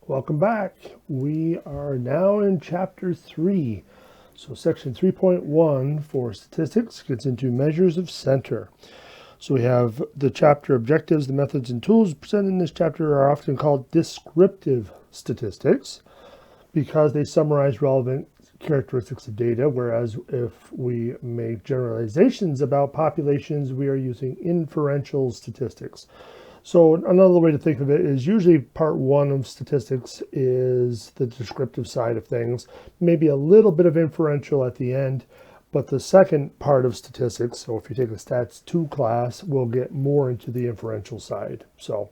Welcome back. We are now in chapter 3. So section 3.1 for statistics gets into measures of center. So we have the chapter objectives. The methods and tools presented in this chapter are often called descriptive statistics because they summarize relevant characteristics of data, whereas if we make generalizations about populations, we are using inferential statistics. So another way to think of it is usually part one of statistics is the descriptive side of things, maybe a little bit of inferential at the end, but the second part of statistics, so if you take a stats 2 class, we'll get more into the inferential side. So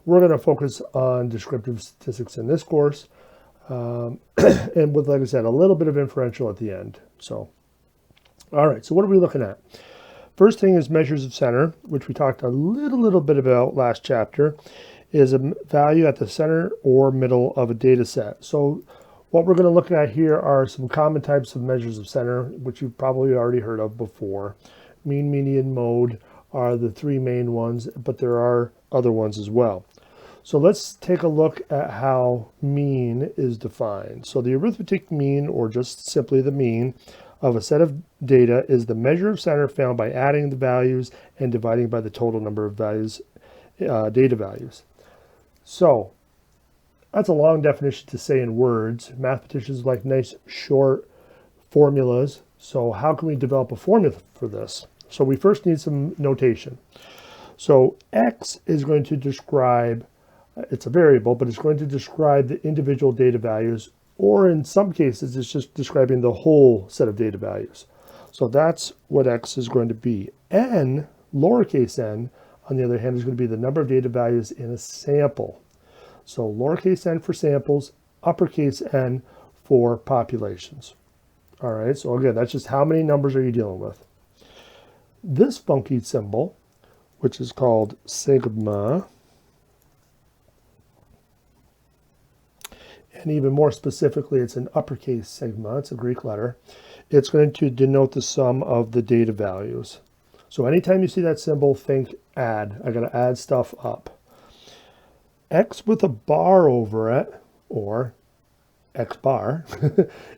we're going to focus on descriptive statistics in this course, and with, like I said, a little bit of inferential at the end. So, all right, so what are we looking at? First thing is measures of center, which we talked a little bit about last chapter, is a value at the center or middle of a data set. So what we're going to look at here are some common types of measures of center, which you've probably already heard of before. Mean, median, mode are the three main ones, but there are other ones as well. So let's take a look at how mean is defined. So the arithmetic mean, or just simply the mean, of a set of data is the measure of center found by adding the values and dividing by the total number of values, data values. So that's a long definition to say in words. Mathematicians like nice short formulas. So how can we develop a formula for this? So we first need some notation. So X is going to describe, it's a variable, but it's going to describe the individual data values, or in some cases, it's just describing the whole set of data values. So that's what X is going to be. N, lowercase n, on the other hand, is going to be the number of data values in a sample. So lowercase n for samples, uppercase N for populations. All right, so again, that's just how many numbers are you dealing with. This funky symbol, which is called sigma, and even more specifically, it's an uppercase sigma, it's a Greek letter. It's going to denote the sum of the data values. So anytime you see that symbol, think add. I got to add stuff up. X with a bar over it, or X bar,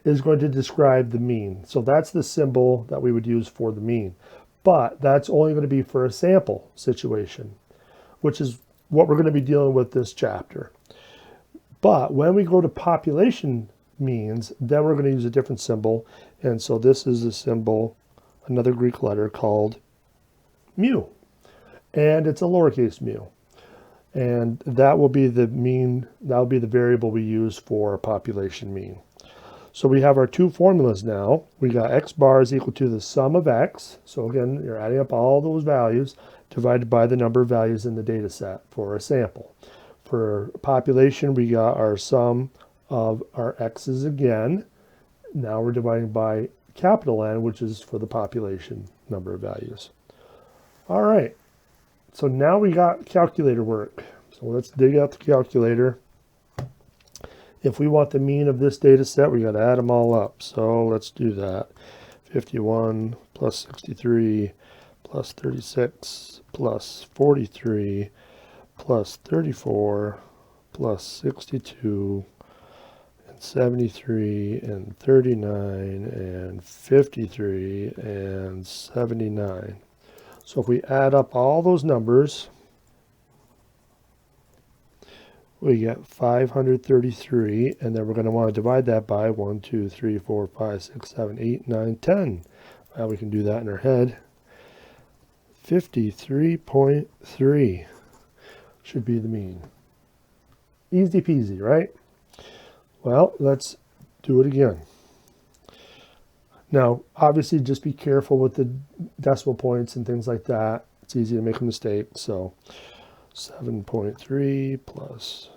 is going to describe the mean. So that's the symbol that we would use for the mean. But that's only going to be for a sample situation, which is what we're going to be dealing with this chapter. But when we go to population means, then we're going to use a different symbol. And so this is a symbol, another Greek letter called mu. And it's a lowercase mu. And that will be the mean, that will be the variable we use for population mean. So we have our two formulas now. We got X bar is equal to the sum of X. So again, you're adding up all those values divided by the number of values in the data set for a sample. For population, we got our sum of our x's again. Now we're dividing by capital N, which is for the population number of values. All right, so now we got calculator work. So let's dig out the calculator. If we want the mean of this data set, we got to add them all up. So let's do that. 51 plus 63 plus 36 plus 43 plus 34 plus 62 and 73 and 39 and 53 and 79. So if we add up all those numbers, we get 533, and then we're going to want to divide that by 1, 2, 3, 4, 5, 6, 7, 8, 9, 10. Well, we can do that in our head. 53.3 should be the mean. Easy peasy, right? Well, let's do it again. Now, obviously, just be careful with the decimal points and things like that. It's easy to make a mistake. So 7.3 plus.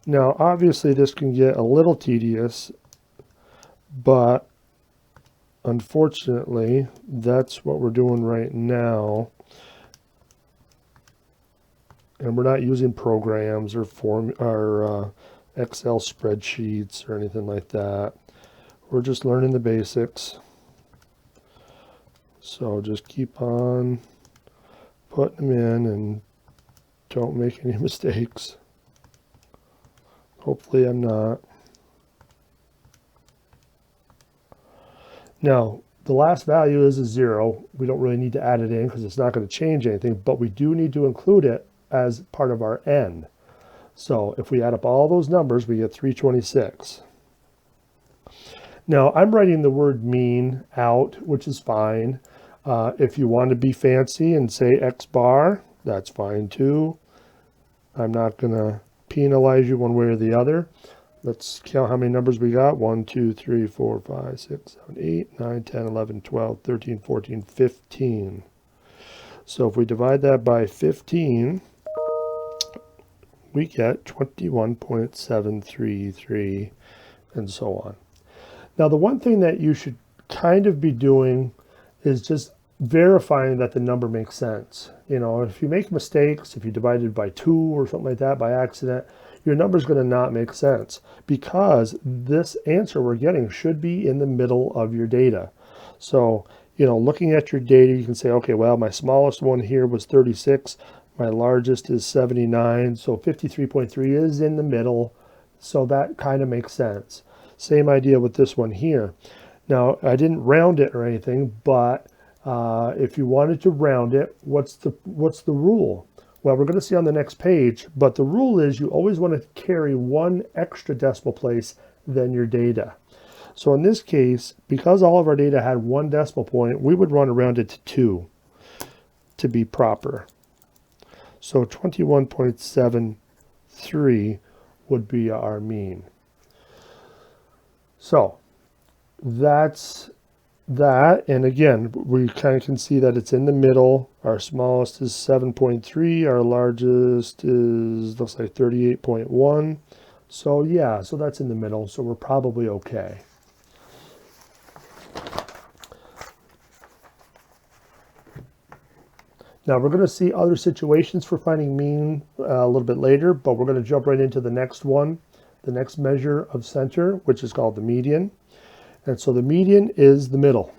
Now, obviously, this can get a little tedious, but unfortunately, that's what we're doing right now. And we're not using programs or Excel spreadsheets or anything like that. We're just learning the basics. So just keep on putting them in and don't make any mistakes. Hopefully I'm not. Now, the last value is a 0. We don't really need to add it in because it's not going to change anything, but we do need to include it as part of our n. So if we add up all those numbers, we get 326. Now, I'm writing the word mean out, which is fine. If you want to be fancy and say x bar, that's fine too. I'm not going to penalize you one way or the other. Let's count how many numbers we got. 1, 2, 3, 4, 5, 6, 7, 8, 9, 10, 11, 12, 13, 14, 15. So if we divide that by 15, we get 21.733 and so on. Now, the one thing that you should kind of be doing is just verifying that the number makes sense. You know, if you make mistakes, if you divide it by 2 or something like that by accident, your number is going to not make sense because this answer we're getting should be in the middle of your data. So, you know, looking at your data, you can say, okay, well, my smallest one here was 36. My largest is 79. So 53.3 is in the middle. So that kind of makes sense. Same idea with this one here. Now, I didn't round it or anything, but if you wanted to round it, what's the rule? Well, we're going to see on the next page, but the rule is you always want to carry one extra decimal place than your data. So in this case, because all of our data had one decimal point, we would want to round it to 2 to be proper. So 21.73 would be our mean. So that's that, and again, we kind of can see that it's in the middle. Our smallest is 7.3, our largest is, looks like 38.1. So yeah, so that's in the middle, so we're probably okay. Now we're going to see other situations for finding mean a little bit later, but we're going to jump right into the next one, the next measure of center, which is called the median. And so the median is the middle.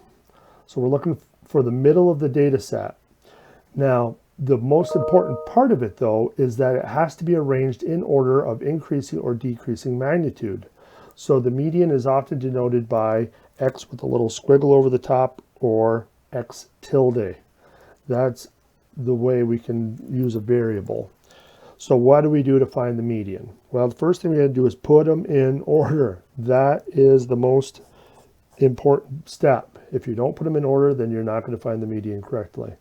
So we're looking for the middle of the data set. Now, the most important part of it, though, is that it has to be arranged in order of increasing or decreasing magnitude. So the median is often denoted by x with a little squiggle over the top or x tilde. That's the way we can use a variable. So what do we do to find the median? Well, the first thing we have to do is put them in order. That is the most important step. If you don't put them in order, then you're not going to find the median correctly.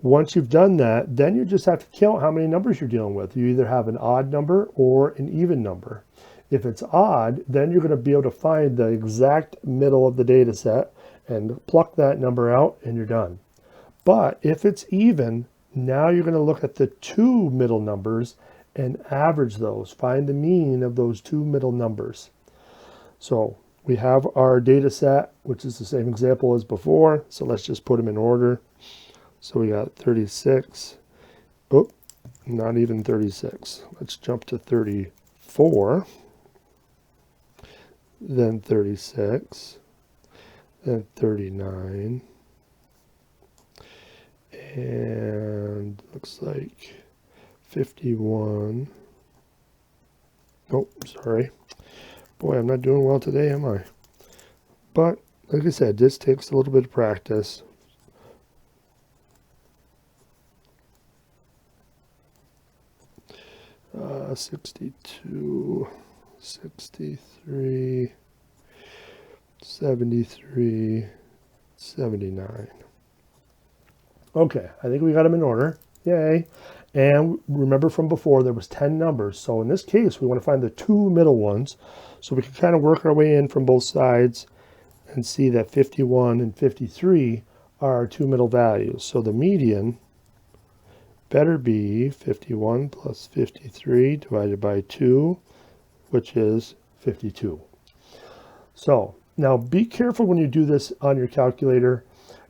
Once you've done that, then you just have to count how many numbers you're dealing with. You either have an odd number or an even number. If it's odd, then you're going to be able to find the exact middle of the data set and pluck that number out and you're done. But if it's even, now you're going to look at the two middle numbers and average those. Find the mean of those two middle numbers. So we have our data set, which is the same example as before. So let's just put them in order. So we got 36. Oh, not even 36. Let's jump to 34. Then 36. Then 39. And looks like 51. Oh, sorry. Boy, I'm not doing well today, am I? But, like I said, this takes a little bit of practice. Uh, 62, 63, 73, 79. Okay, I think we got them in order. Yay. And remember from before, there was 10 numbers. So in this case, we want to find the two middle ones. So we can kind of work our way in from both sides and see that 51 and 53 are our two middle values. So the median better be 51 plus 53 divided by 2, which is 52. So now be careful when you do this on your calculator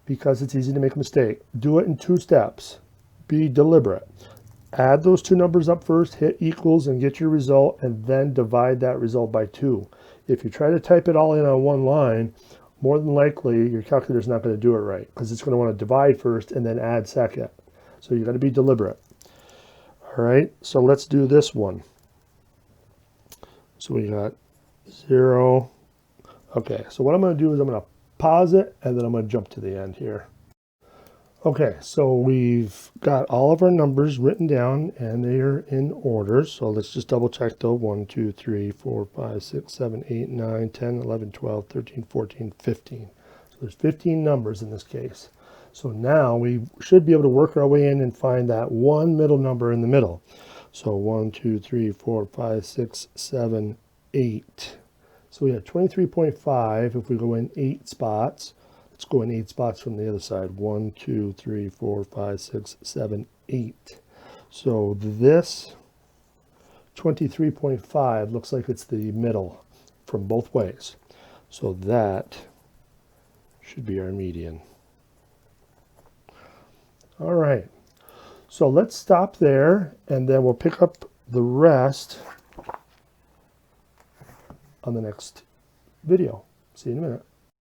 because it's easy to make a mistake. Do it in 2 steps. Be deliberate. Add those two numbers up first, hit equals and get your result, and then divide that result by 2. If you try to type it all in on one line, more than likely your calculator is not going to do it right because it's going to want to divide first and then add second. So you got to be deliberate. All right, so let's do this one. So we got 0. Okay, so what I'm going to do is I'm going to pause it, and then I'm going to jump to the end here. Okay, so we've got all of our numbers written down, and they are in order. So let's just double check though. 1, 2, 3, 4, 5, 6, 7, 8, 9, 10, 11, 12, 13, 14, 15. So there's 15 numbers in this case. So now we should be able to work our way in and find that one middle number in the middle. So 1, 2, 3, 4, 5, 6, 7, 8. So we have 23.5 if we go in 8 spots. Let's go in 8 spots from the other side. 1, 2, 3, 4, 5, 6, 7, 8. So this 23.5 looks like it's the middle from both ways. So that should be our median. All right. So let's stop there, and then we'll pick up the rest on the next video. See you in a minute.